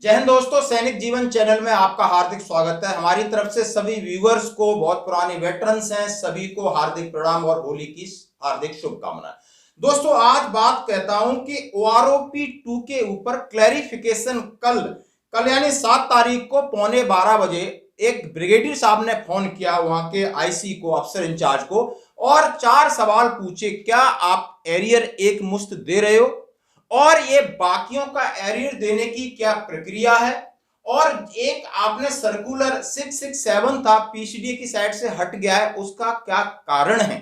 जय हिंद दोस्तों, सैनिक जीवन चैनल में आपका हार्दिक स्वागत है। हमारी तरफ से सभी व्यूअर्स को, बहुत पुराने वेटरन्स हैं, सभी को हार्दिक प्रणाम और होली की हार्दिक शुभकामनाएं। दोस्तों, आज बात कहता हूं कि OROP 2 के ऊपर क्लैरिफिकेशन कल यानी 7 तारीख को 11:15 बजे एक ब्रिगेडियर साहब ने फोन किया वहां के आईसी को, अफसर इंचार्ज को, और 4 सवाल पूछे। क्या आप एरियर एक मुश्त दे रहे हो, और ये बाकियों का एरियर देने की क्या प्रक्रिया है, और एक आपने सर्कुलर 667 था पीसीडी की साइड से हट गया है, उसका क्या कारण है,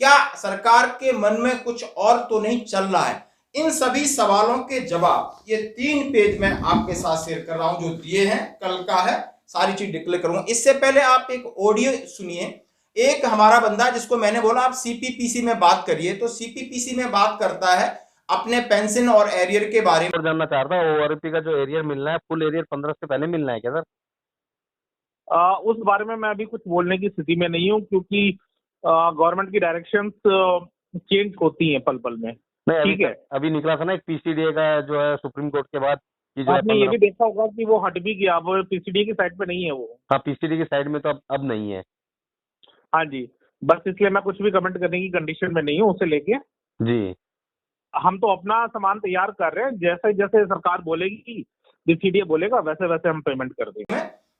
क्या सरकार के मन में कुछ और तो नहीं चल रहा है। इन सभी सवालों के जवाब ये 3 पेज में आपके साथ शेयर कर रहा हूं, जो दिए हैं, कल का है, सारी चीज डिक्लेयर करूंगा। इससे पहले आप एक ऑडियो सुनिए। एक हमारा बंदा जिसको मैंने बोला आप सीपीपीसी में बात करिए, तो सीपीपीसी में बात करता है अपने पेंशन और एरियर के बारे में। और जानना चाहता हूँ ORP का जो एरियर मिलना है, फुल एरियर 15 से पहले मिलना है क्या सर? उस बारे में मैं अभी कुछ बोलने की स्थिति में नहीं हूँ, क्योंकि गवर्नमेंट की डायरेक्शंस चेंज होती हैं पल पल में। नहीं, ठीक है, अभी निकला था ना एक पीसीडीए का जो है सुप्रीम कोर्ट के बाद कि जो है आपने ये भी देखा होगा कि वो हट भी गया, अब पीसीडी की साइड पे नहीं है वो। हाँ, पीसीडी की साइड में तो अब नहीं है। हाँ जी, बस इसलिए मैं कुछ भी कमेंट करने की कंडीशन में नहीं हूँ उसे लेके। जी, हम तो अपना सामान तैयार कर रहे हैं, जैसे जैसे सरकार बोलेगी, पीसीडी बोलेगा, वैसे वैसे हम पेमेंट कर देंगे।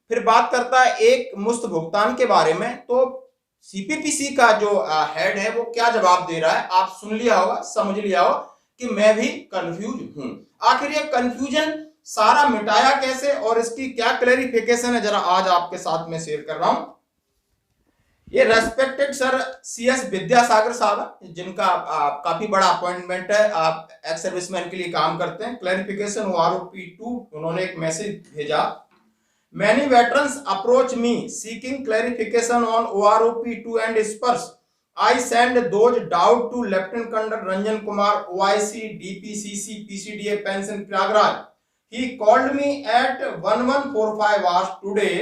फिर बात करता है एक मुफ्त भुगतान के बारे में, तो सीपीपीसी का जो हेड है वो क्या जवाब दे रहा है, आप सुन लिया होगा, समझ लिया होगा कि मैं भी कंफ्यूज हूं। आखिर ये कंफ्यूजन सारा मिटाया कैसे और इसकी क्या क्लैरिफिकेशन है, जरा आज आपके साथ में शेयर कर रहा हूं। ये रेस्पेक्टेड सर CS विद्यासागर साहब, जिनका काफी बड़ा अपॉइंटमेंट है, आप एक्स सर्विसमैन के लिए काम करते हैं। क्लैरिफिकेशन OROP 2, उन्होंने एक मैसेज भेजा। Many veterans approach me seeking clarification on OROP 2 and SPURS. I send those doubt to Lieutenant Colonel Ranjan Kumar, OIC, DPCC, PCDA Pension Prayagraj. He called me at 11:45 hours today,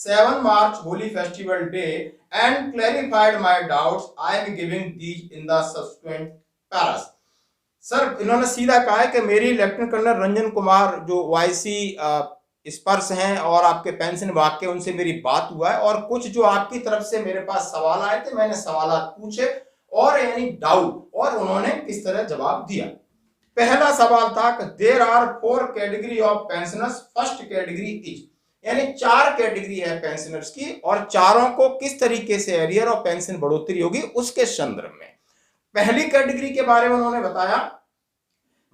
7 March Holy Festival Day, and clarified my doubts. I am giving these in the subsequent paras. Sir, इन्होंने सीधा कहा है कि मेरी lieutenant colonel Ranjan Kumar जो OIC स्पर्श हैं और आपके पेंशन विभाग के, उनसे मेरी बात हुआ है, और कुछ जो आपकी तरफ से मेरे पास सवाल आए थे, मैंने सवाल पूछे और यानी डाउट, और उन्होंने किस तरह जवाब दिया। पहला सवाल था कि there are 4 category of pensioners, first category is, यानी 4 कैटेगरी है पेंशनर्स की, और चारों को किस तरीके से एरियर और पेंशन बढ़ोतरी होगी उसके संदर्भ में। पहली कैटेगरी के बारे में उन्होंने बताया,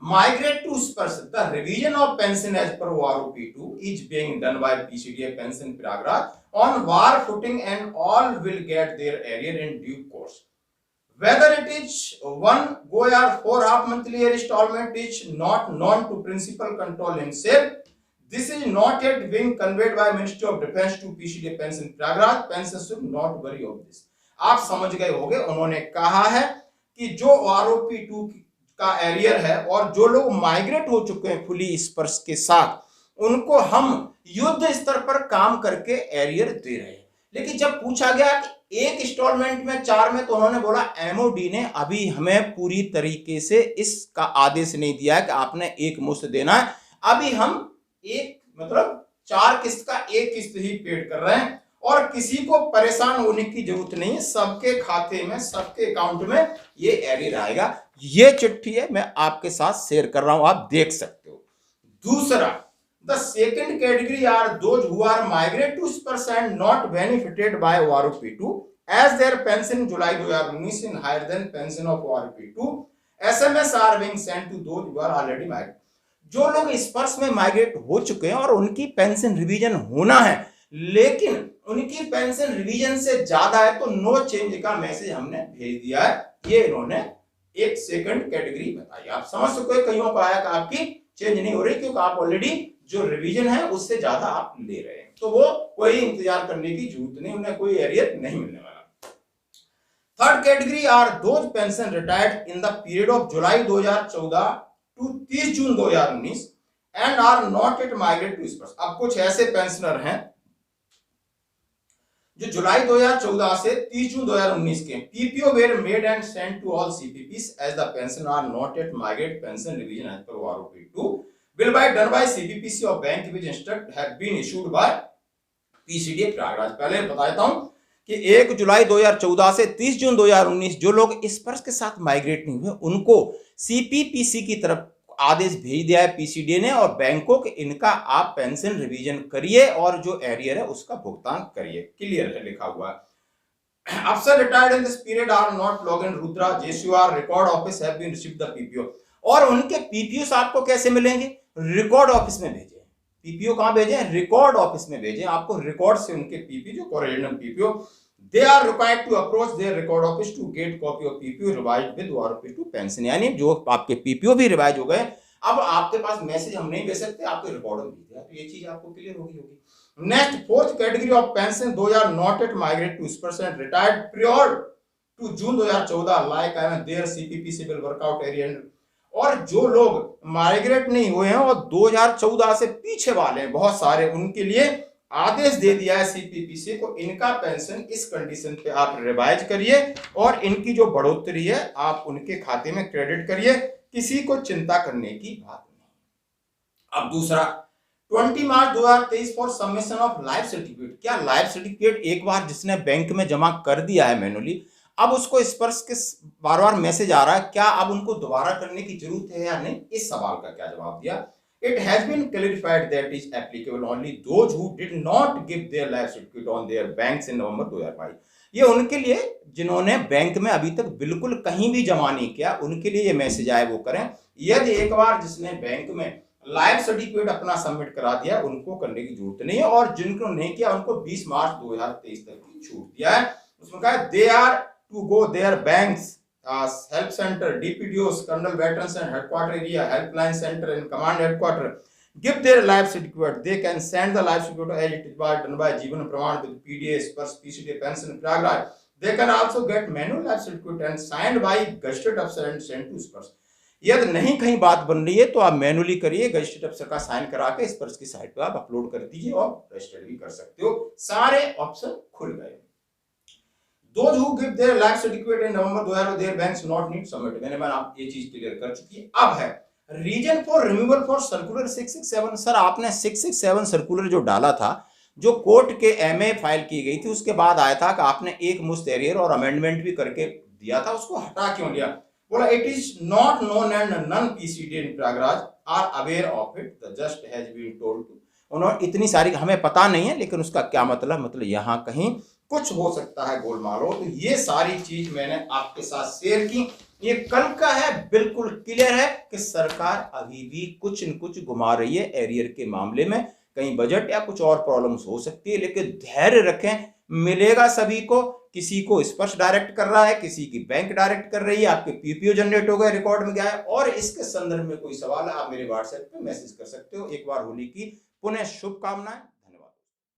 migrate to SPURS. The revision of pension as per OROP 2 is being done by PCDA Pension Prayagraj on war footing, and all will get their arrear in due course. Whether it is one go or 4 half monthly installment is not known to principal control himself. This is not yet being conveyed by Ministry of Defence to PCDA Pension Prayagraj. Pension should not worry of this. आप समझ गए होंगे, उन्होंने कहा है कि जो OROP 2 का एरियर है और जो लोग माइग्रेट हो चुके हैं फुली स्पर्श के साथ, उनको हम युद्ध स्तर पर काम करके एरियर दे रहे हैं। लेकिन जब पूछा गया कि एक इंस्टॉलमेंट में 4 में, तो उन्होंने बोला MOD ने अभी हमें पूरी तरीके से इसका आदेश नहीं दिया है कि आपने एक मुश्त देना है, अभी हम एक मतलब 4 किस्त का एक किस्त ही पेड कर रहे हैं, और किसी को परेशान होने की जरूरत नहीं है, सबके खाते में, सबके अकाउंट में ये एरियर आएगा। ये चिट्ठी है, मैं आपके साथ शेयर कर रहा हूं, आप देख सकते हो। दूसरा, the second category are those who are migrate to Sparsh and not benefited by OROP 2 as their pension July 2019 in higher than pension of OROP 2. SMS are being sent to those who are already migrate. जो लोग स्पर्श में migrate हो चुके हैं और उनकी pension revision होना है, लेकिन उनकी पेंशन रिवीजन से ज्यादा है, तो नो चेंज का मैसेज हमने भेज दिया है। ये इन्होंने एक सेकंड कैटेगरी बताई। आप समझ सकते हो, कईयों को आया कि आपकी चेंज नहीं हो रही क्योंकि आप ऑलरेडी जो रिवीजन है उससे ज्यादा आप ले रहे हैं, तो वो कोई इंतजार करने की जरूरत नहीं, उन्हें कोई एरियर नहीं मिलने वाला। Third category are those pension retired in the period of July 2014 to 30 June 2019 and are not yet migrate to Sparsh. अब कुछ ऐसे पेंशनर हैं जो जुलाई 2014 से 30 जून 2019 के PPO were made and sent to all CPPs as the pension are not yet migrate pension revision as per OROP 2. will be done by CPPC of bank which instruct have been issued by PCDA Prayagraj. पहले बता देता हूं कि 1 जुलाई 2014 से 30 June 2019 जो लोग स्पर्श के साथ माइग्रेट नहीं हुए उनको CPPC की तरफ आदेश भेज दिया है पीसीडीए ने, और बैंकों के इनका आप पेंशन रिवीजन करिए और जो एरियर है उसका भुगतान करिए। क्लियर है, लिखा हुआ है। अफसर retired in this period are not log in Rudra JCR record office have been received the PPO. और उनके पीपीओ आपको कैसे मिलेंगे? रिकॉर्ड ऑफिस में भेजें। पीपीओ कहां भेजें? रिकॉर्ड ऑफिस में भेजें। आपको रिकॉर्ड से उनके पीपीओ जो correlation PPO they are required to approach their record office to get copy of PPO revised with rupees to pension। यानी जो आपके पीपीओ भी रिवाइज हो गए, अब आपके पास मैसेज हम नहीं भेज सकते, आपके रिकॉर्ड में भेज दिया, तो ये चीज आपको क्लियर होगी। Next, fourth category of pension दो are not yet migrate to % retired prior to June 2014 like I am there CPPC will work out area. और जो लोग माइग्रेट नहीं हुए हैं और 2014 से पीछे वाले हैं बहुत सारे, उनके लिए आदेश दे दिया है सीपीपीसी को, इनका पेंशन इस कंडीशन पे आप रिवाइज करिए और इनकी जो बढ़ोतरी है आप उनके खाते में क्रेडिट करिए, किसी को चिंता करने की बात नहीं। अब दूसरा, 20 मार्च 2023 for submission of life certificate. क्या लाइफ सर्टिफिकेट एक बार जिसने बैंक में जमा कर दिया है मैनुअली, अब उसको स्पर्श के बार बार मैसेज आ रहा है, क्या अब उनको दोबारा करने की जरूरत है या नहीं? इस सवाल का क्या जवाब दिया? It has been clarified that is applicable only those who did not give their life certificate on their banks in November 2022। ये उनके लिए जिन्होंने बैंक में अभी तक बिल्कुल कहीं भी जमा नहीं किया, उनके लिए ये मैसेज आए वो करें। यदि एक बार जिसने बैंक में लाइफ सर्टिफिकेट अपना सबमिट करा दिया उनको करने की जरूरत नहीं है, और जिनको नहीं किया उनको 20 मार्च 2023 तक की छूट दिया है। उसमें कहा they are to go their banks help center, DPDOs, Colonel Veterans and Headquarter Area, Helpline Center and Command Headquarter, give their life certificate. They can send the life certificate as it is done by Jeevan Praman with PDA, Spurs, PCDA, Pension, Prayagraj. They can also get manual life certificate and signed by Gazetted Officer and sent to Spurs। यदि नहीं कहीं बात बन रही है तो आप manually करिए, गजेटेड अफसर का साइन करा के स्पर्श की साइट पे आप अपलोड कर दीजिए और रजिस्टर्ड भी कर सकते हो। सारे ऑप्शन खुल गए। Those who give their life certificate in November 2000 their banks not need submit। मैंने आप ये चीज क्लियर कर चुकी है। अब है reason for removal for circular 667। Sir आपने 667 सर्कुलर जो डाला था, जो कोर्ट के एमए फाइल की गई थी, उसके बाद आया था कि आपने एक मुश्त एरियर और अमेंडमेंट भी करके दिया था, उसको हटा क्यों लिया? बोला it is not known and none PCD in Prayagraj are aware of it, the just has been told to. उन्होंने इतनी सारी हमें पता नहीं है, लेकिन उसका क्या मतलब यहाँ कहीं कुछ हो सकता है गोलमाल हो। तो ये सारी चीज मैंने आपके साथ शेयर की। ये कल का है, बिल्कुल क्लियर है कि सरकार अभी भी कुछ न कुछ घुमा रही है एरियर के मामले में, कहीं बजट या कुछ और प्रॉब्लम्स हो सकती है, लेकिन धैर्य रखें, मिलेगा सभी को। किसी को स्पर्श डायरेक्ट कर रहा है, किसी की बैंक डायरेक्ट कर रही है, आपके पीपीओ जनरेट हो गए, रिकॉर्ड में गया है, और इसके संदर्भ में कोई सवाल है आप मेरे व्हाट्सएप पे मैसेज कर सकते हो। एक बार होली की पुनः शुभकामनाएं।